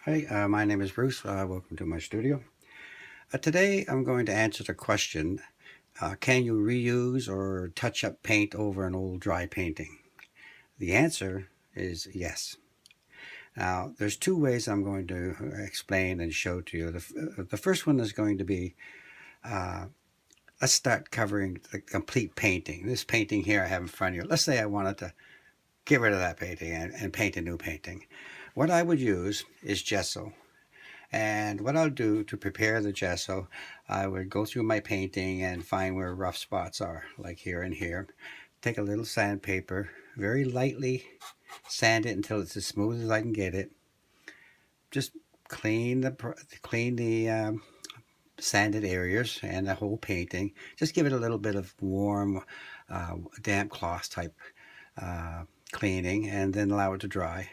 Hi, my name is Bruce. Welcome to my studio. Today I'm going to answer the question, can you reuse or touch up paint over an old dry painting? The answer is yes. Now, there's two ways I'm going to explain and show to you. The first one is going to be, uh, let's start covering the complete painting. This painting here I have in front of you. Let's say I wanted to get rid of that painting and paint a new painting. What I would use is gesso. And what I'll do to prepare the gesso, I would go through my painting and find where rough spots are, like here and here. Take a little sandpaper, very lightly sand it until it's as smooth as I can get it. Just clean the sanded areas and the whole painting. Just give it a little bit of warm, damp cloth type uh, cleaning, and then allow it to dry.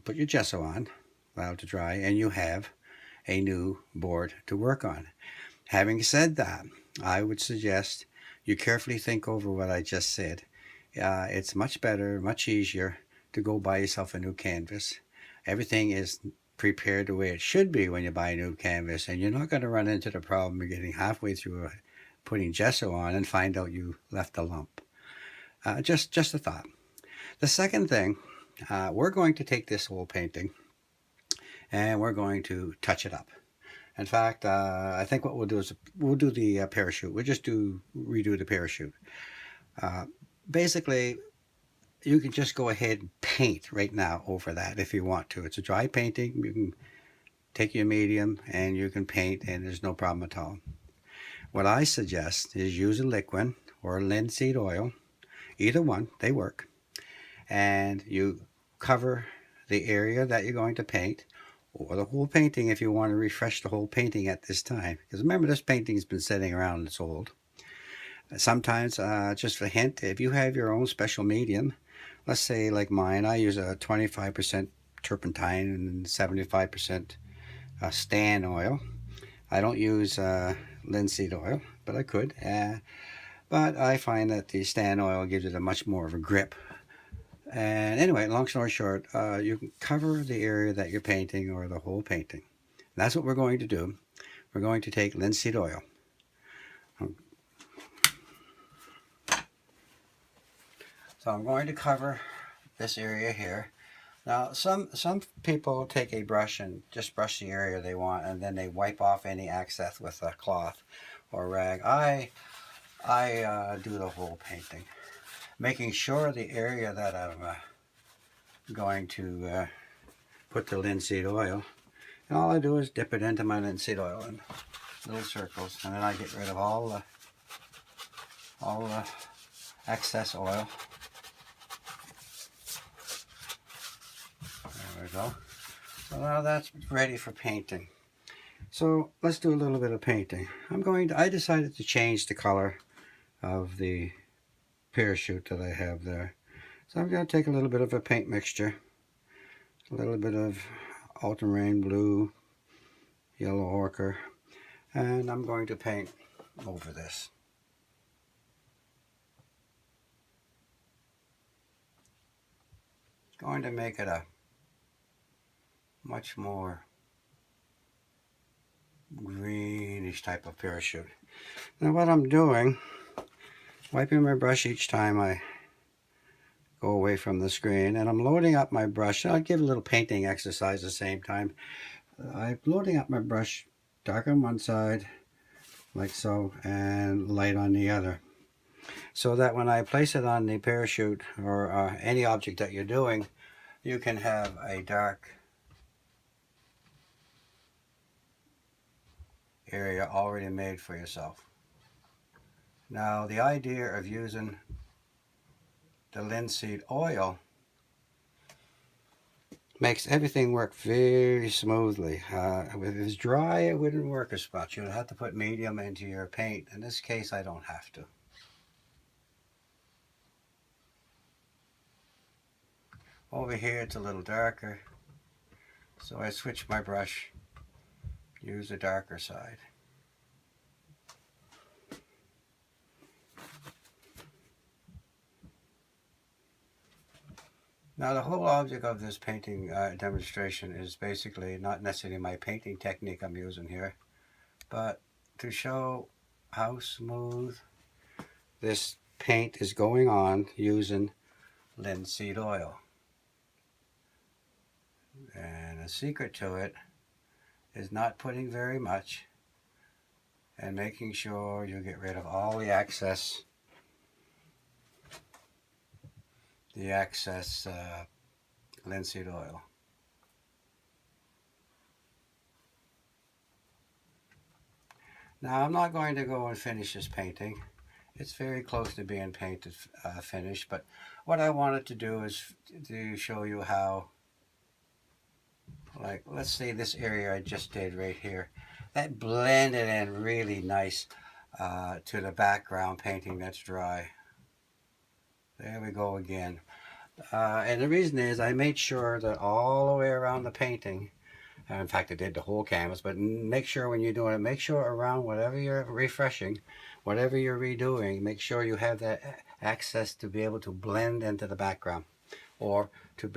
Put your gesso on, allow it to dry, and you have a new board to work on. Having said that, I would suggest you carefully think over what I just said. It's much better, much easier to go buy yourself a new canvas. Everything is prepared the way it should be when you buy a new canvas, and you're not going to run into the problem of getting halfway through putting gesso on and find out you left a lump. Just a thought. The second thing, we're going to take this whole painting and we're going to touch it up. In fact, I think what we'll do is we'll do the parachute. We'll just redo the parachute. Uh, Basically, you can just go ahead and paint right now over that if you want to. It's a dry painting. You can take your medium and you can paint, and there's no problem at all. What I suggest is use a liquid or linseed oil. Either one, they work. And you cover the area that you're going to paint, or the whole painting if you want to refresh the whole painting at this time. Because remember, this painting's been sitting around, it's old. Sometimes, just a hint, if you have your own special medium, let's say like mine, I use a 25% turpentine and 75% Stan oil. I don't use linseed oil, but I could. But I find that the Stan oil gives it a much more of a grip. And anyway, long story short, you can cover the area that you're painting or the whole painting. And that's what we're going to do. We're going to take linseed oil. So I'm going to cover this area here. Now, some people take a brush and just brush the area they want, and then they wipe off any excess with a cloth or rag. I do the whole painting, making sure the area that I'm going to put the linseed oil. And all I do is dip it into my linseed oil in little circles, and then I get rid of all the excess oil. There we go. So now that's ready for painting. So let's do a little bit of painting. I decided to change the color of the parachute that I have there. So I'm going to take a little bit of a paint mixture, a little bit of ultramarine blue, yellow ochre, and I'm going to paint over this. Going to make it a much more greenish type of parachute. Now what I'm doing, wiping my brush each time I go away from the screen, and I'm loading up my brush. I'll give a little painting exercise at the same time. I'm loading up my brush, dark on one side, like so, and light on the other. So that when I place it on the parachute or any object that you're doing, you can have a dark area already made for yourself. Now the idea of using the linseed oil makes everything work very smoothly. If it's dry, it wouldn't work as much. You'd have to put medium into your paint. In this case, I don't have to. Over here, it's a little darker, so I switch my brush, use the darker side. Now the whole object of this painting demonstration is basically not necessarily my painting technique I'm using here, but to show how smooth this paint is going on using linseed oil. And the secret to it is not putting very much and making sure you get rid of all the excess linseed oil. Now I'm not going to go and finish this painting. It's very close to being finished, but what I wanted to do is to show you how, like, let's say this area I just did right here, that blended in really nice to the background painting that's dry. There we go again. And the reason is I made sure that all the way around the painting, in fact I did the whole canvas, but make sure when you're doing it, make sure around whatever you're refreshing, whatever you're redoing, make sure you have that access to be able to blend into the background, or to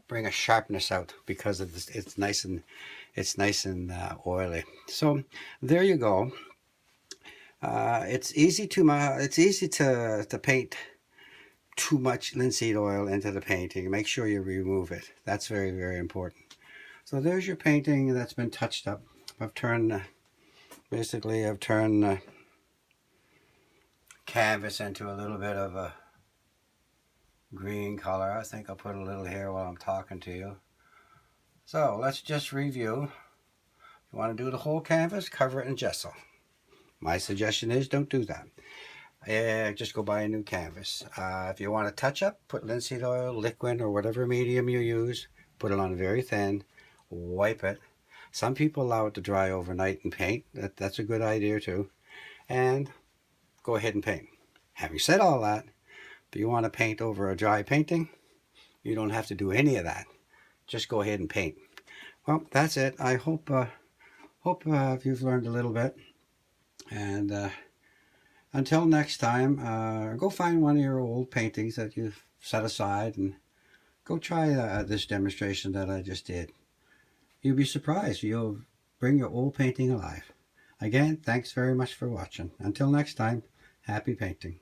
bring a sharpness out, because it's nice and oily. So there you go. It's easy to paint too much linseed oil into the painting. Make sure you remove it. That's very, very important. So there's your painting that's been touched up. I've turned canvas into a little bit of a green color. I think I'll put a little here while I'm talking to you. So let's just review. If you want to do the whole canvas, cover it in gesso. My suggestion is don't do that. Just go buy a new canvas. If you want to touch up, put linseed oil, liquid, or whatever medium you use. Put it on very thin. Wipe it. Some people allow it to dry overnight and paint. That's a good idea too. And go ahead and paint. Having said all that, if you want to paint over a dry painting, you don't have to do any of that. Just go ahead and paint. Well, that's it. I hope you've learned a little bit. And until next time, go find one of your old paintings that you've set aside and go try this demonstration that I just did. You'll be surprised. You'll bring your old painting alive. Again, thanks very much for watching. Until next time, happy painting.